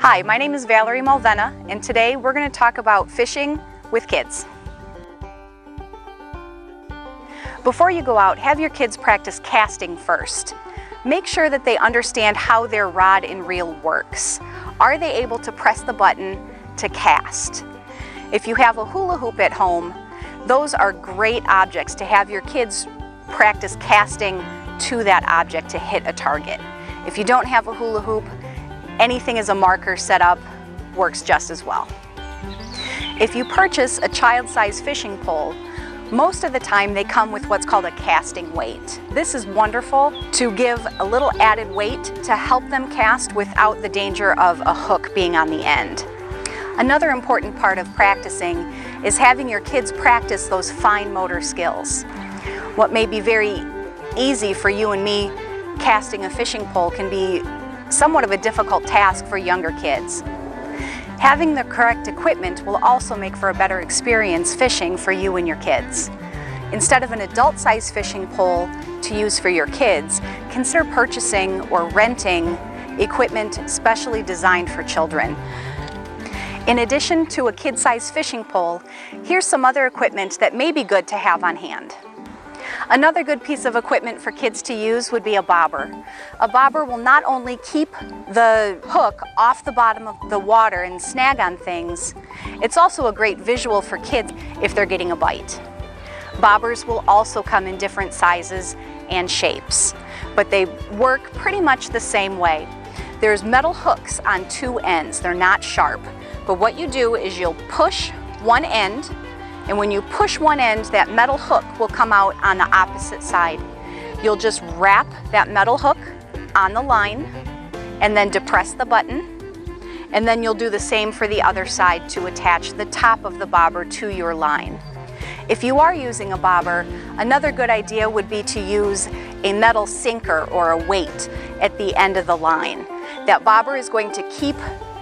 Hi, my name is Vallerie and today we're going to talk about fishing with kids. Before you go out, have your kids practice casting first. Make sure that they understand how their rod and reel works. Are they able to press the button to cast? If you have a hula hoop at home, those are great objects to have your kids practice casting to that object to hit a target. If you don't have a hula hoop, anything as a marker set up works just as well. If you purchase a child-size fishing pole, most of the time they come with what's called a casting weight. This is wonderful to give a little added weight to help them cast without the danger of a hook being on the end. Another important part of practicing is having your kids practice those fine motor skills. What may be very easy for you and me casting a fishing pole can be somewhat of a difficult task for younger kids. Having the correct equipment will also make for a better experience fishing for you and your kids. Instead of an adult-sized fishing pole to use for your kids, consider purchasing or renting equipment specially designed for children. In addition to a kid-sized fishing pole, here's some other equipment that may be good to have on hand. Another good piece of equipment for kids to use would be a bobber. A bobber will not only keep the hook off the bottom of the water and snag on things, it's also a great visual for kids if they're getting a bite. Bobbers will also come in different sizes and shapes, but they work pretty much the same way. There's metal hooks on two ends. They're not sharp, but what you do is you'll push one end, and when you push one end, that metal hook will come out on the opposite side. You'll just wrap that metal hook on the line and then depress the button. And then you'll do the same for the other side to attach the top of the bobber to your line. If you are using a bobber, another good idea would be to use a metal sinker or a weight at the end of the line. That bobber is going to keep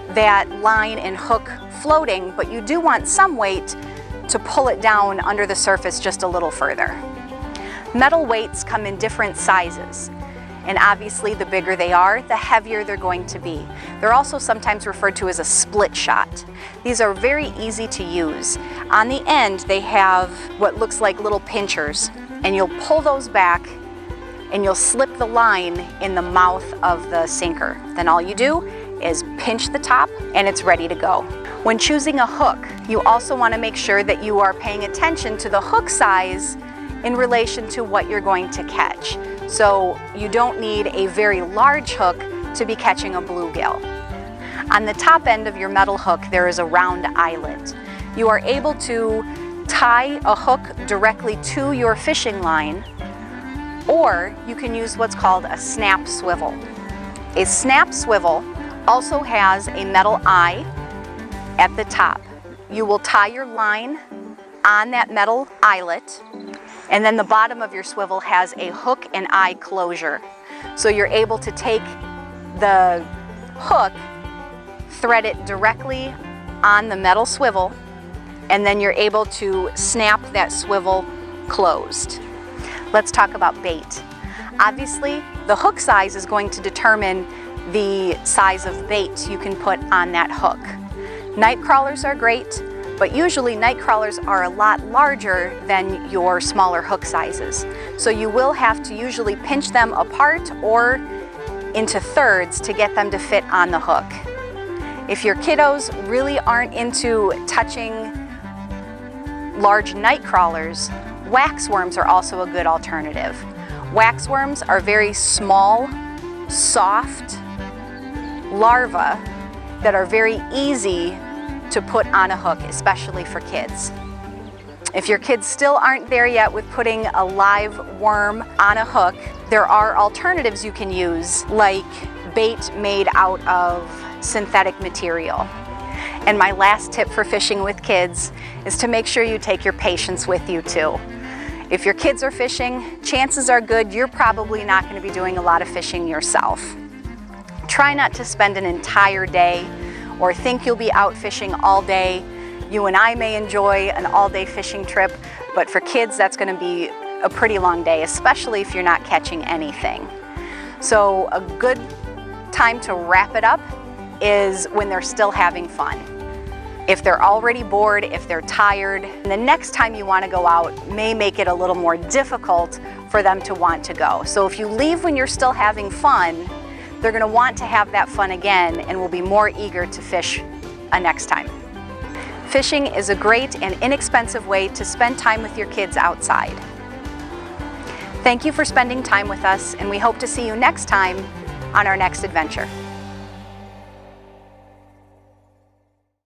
that line and hook floating, but you do want some weight to pull it down under the surface just a little further. Metal weights come in different sizes, and obviously the bigger they are, the heavier they're going to be. They're also sometimes referred to as a split shot. These are very easy to use. On the end, they have what looks like little pinchers, and you'll pull those back and you'll slip the line in the mouth of the sinker. Then all you do is pinch the top and it's ready to go. When choosing a hook, you also want to make sure that you are paying attention to the hook size in relation to what you're going to catch. So you don't need a very large hook to be catching a bluegill. On the top end of your metal hook, there is a round eyelet. You are able to tie a hook directly to your fishing line, or you can use what's called a snap swivel. A snap swivel also has a metal eye at the top. You will tie your line on that metal eyelet, and then the bottom of your swivel has a hook and eye closure. So you're able to take the hook, thread it directly on the metal swivel, and then you're able to snap that swivel closed. Let's talk about bait. Obviously, the hook size is going to determine the size of bait you can put on that hook. Night crawlers are great, but usually night crawlers are a lot larger than your smaller hook sizes. So you will have to usually pinch them apart or into thirds to get them to fit on the hook. If your kiddos really aren't into touching large night crawlers, waxworms are also a good alternative. Waxworms are very small, soft larvae that are very easy to put on a hook, especially for kids. If your kids still aren't there yet with putting a live worm on a hook, there are alternatives you can use, like bait made out of synthetic material. And my last tip for fishing with kids is to make sure you take your patience with you too. If your kids are fishing, chances are good you're probably not going to be doing a lot of fishing yourself. Try not to spend an entire day or think you'll be out fishing all day. You and I may enjoy an all-day fishing trip, but for kids that's going to be a pretty long day, especially if you're not catching anything. So a good time to wrap it up is when they're still having fun. If they're already bored, if they're tired, the next time you want to go out may make it a little more difficult for them to want to go. So if you leave when you're still having fun, they're going to want to have that fun again and will be more eager to fish next time. Fishing is a great and inexpensive way to spend time with your kids outside. Thank you for spending time with us, and we hope to see you next time on our next adventure.